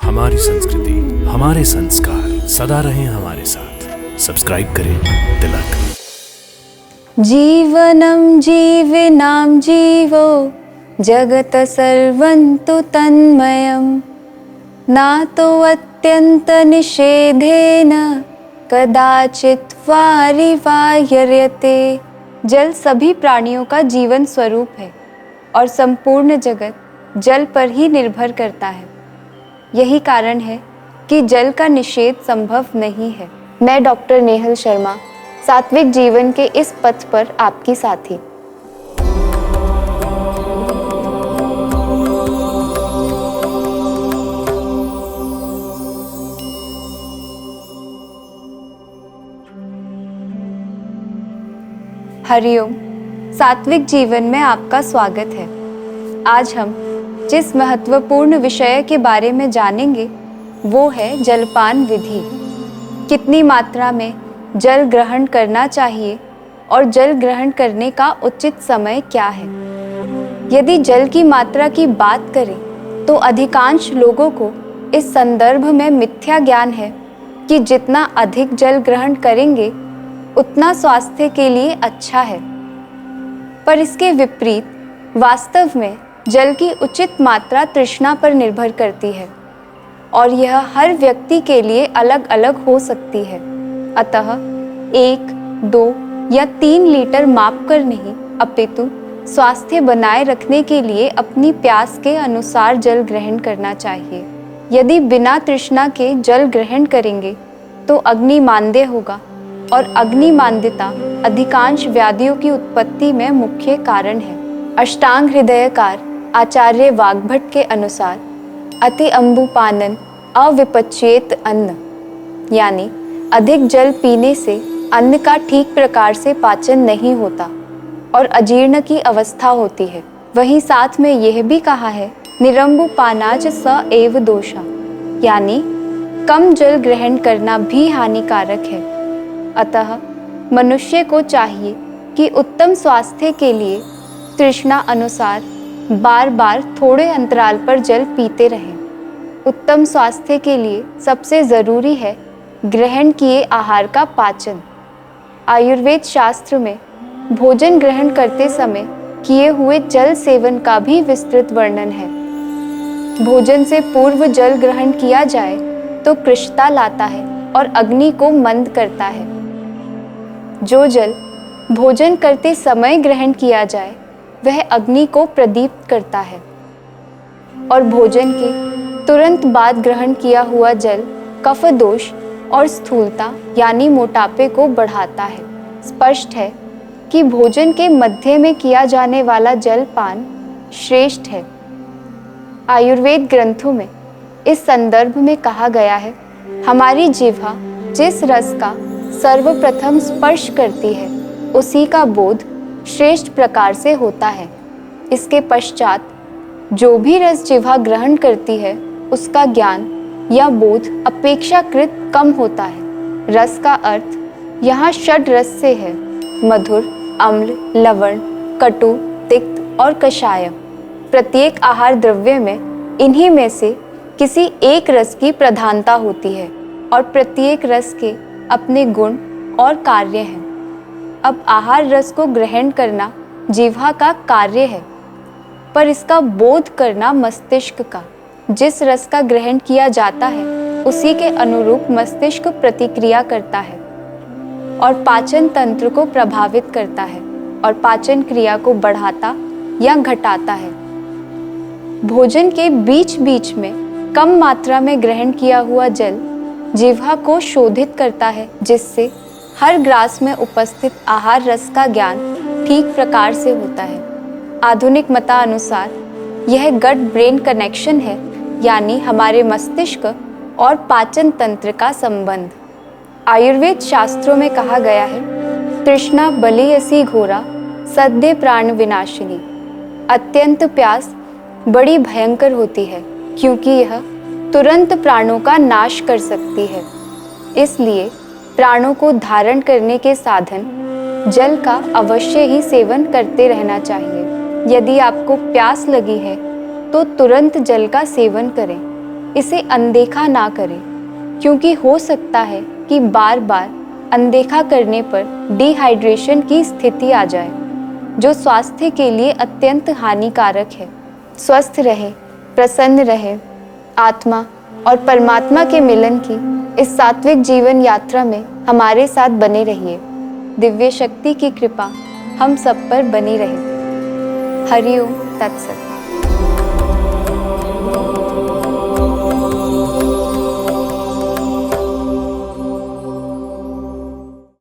हमारी संस्कृति, हमारे संस्कार सदा रहें हमारे साथ। सब्सक्राइब करें तिलक। जीवनं जीविनां जीवो जगत सर्वन्तु तन्मयम् नातो अत्यंत निषेधेन कदाचित वारिवार्यते। जल सभी प्राणियों का जीवन स्वरूप है और संपूर्ण जगत जल पर ही निर्भर करता है। यही कारण है कि जल का निषेध संभव नहीं है। मैं डॉक्टर नेहल शर्मा, सात्विक जीवन के इस पथ पर आपकी साथी। हरिओम। सात्विक जीवन में आपका स्वागत है। आज हम जिस महत्वपूर्ण विषय के बारे में जानेंगे वो है जलपान विधि। कितनी मात्रा में जल ग्रहण करना चाहिए और जल ग्रहण करने का उचित समय क्या है। यदि जल की मात्रा की बात करें तो अधिकांश लोगों को इस संदर्भ में मिथ्या ज्ञान है कि जितना अधिक जल ग्रहण करेंगे उतना स्वास्थ्य के लिए अच्छा है। पर इसके विपरीत वास्तव में जल की उचित मात्रा तृष्णा पर निर्भर करती है और यह हर व्यक्ति के लिए अलग अलग हो सकती है। अतः 1, 2 या 3 लीटर मापकर नहीं, अपितु स्वास्थ्य बनाए रखने के लिए अपनी प्यास के अनुसार जल ग्रहण करना चाहिए। यदि बिना तृष्णा के जल ग्रहण करेंगे तो अग्निमांद्य होगा और अग्निमांद्यता अधिकांश व्याधियों की उत्पत्ति में मुख्य कारण है। अष्टांग हृदयकार आचार्य वाग्भट के अनुसार अति अम्बुपानन अविपच्येत अन्न, यानी अधिक जल पीने से अन्न का ठीक प्रकार से पाचन नहीं होता और अजीर्ण की अवस्था होती है। वहीं साथ में यह भी कहा है निरंबुपानाच स एव दोषा, यानी कम जल ग्रहण करना भी हानिकारक है। अतः मनुष्य को चाहिए कि उत्तम स्वास्थ्य के लिए तृष्णा अनुसार बार बार थोड़े अंतराल पर जल पीते रहें। उत्तम स्वास्थ्य के लिए सबसे ज़रूरी है ग्रहण किए आहार का पाचन। आयुर्वेद शास्त्र में भोजन ग्रहण करते समय किए हुए जल सेवन का भी विस्तृत वर्णन है। भोजन से पूर्व जल ग्रहण किया जाए तो कृशता लाता है और अग्नि को मंद करता है। जो जल भोजन करते समय ग्रहण किया जाए वह अग्नि को प्रदीप्त करता है और भोजन के तुरंत बाद ग्रहण किया हुआ जल कफ दोष और स्थूलता यानी मोटापे को बढ़ाता है। स्पष्ट है कि भोजन के मध्य में किया जाने वाला जलपान श्रेष्ठ है। आयुर्वेद ग्रंथों में इस संदर्भ में कहा गया है, हमारी जिह्वा जिस रस का सर्वप्रथम स्पर्श करती है उसी का बोध श्रेष्ठ प्रकार से होता है। इसके पश्चात जो भी रस जिह्वा ग्रहण करती है उसका ज्ञान या बोध अपेक्षाकृत कम होता है। रस का अर्थ यहाँ षड रस से है, मधुर, अम्ल, लवण, कटु, तिक्त और कषाय। प्रत्येक आहार द्रव्य में इन्हीं में से किसी एक रस की प्रधानता होती है और प्रत्येक रस के अपने गुण और कार्य हैं। अब आहार रस को ग्रहण करना जिह्वा का कार्य है, पर इसका बोध करना मस्तिष्क का। जिस रस का ग्रहण किया जाता है उसी के अनुरूप मस्तिष्क प्रतिक्रिया करता है और पाचन तंत्र को प्रभावित करता है और पाचन क्रिया को बढ़ाता या घटाता है। भोजन के बीच बीच में कम मात्रा में ग्रहण किया हुआ जल जिह्वा को शोधित करता है, जिससे हर ग्रास में उपस्थित आहार रस का ज्ञान ठीक प्रकार से होता है। आधुनिक मतानुसार यह गट ब्रेन कनेक्शन है, यानी हमारे मस्तिष्क और पाचन तंत्र का संबंध। आयुर्वेद शास्त्रों में कहा गया है, तृष्णा बलियसी घोरा सद्य प्राण विनाशिनी। अत्यंत प्यास बड़ी भयंकर होती है क्योंकि यह तुरंत प्राणों का नाश कर सकती है। इसलिए प्राणों को धारण करने के साधन जल का अवश्य ही सेवन करते रहना चाहिए। यदि आपको प्यास लगी है तो तुरंत जल का सेवन करें। इसे अनदेखा ना करें, क्योंकि हो सकता है कि बार बार अनदेखा करने पर डिहाइड्रेशन की स्थिति आ जाए, जो स्वास्थ्य के लिए अत्यंत हानिकारक है। स्वस्थ रहे, प्रसन्न रहे, आत्मा और परमात्मा के मिलन की इस सात्विक जीवन यात्रा में हमारे साथ बने रहिए। दिव्य शक्ति की कृपा हम सब पर बनी रहे। हरि ओम तत्सत।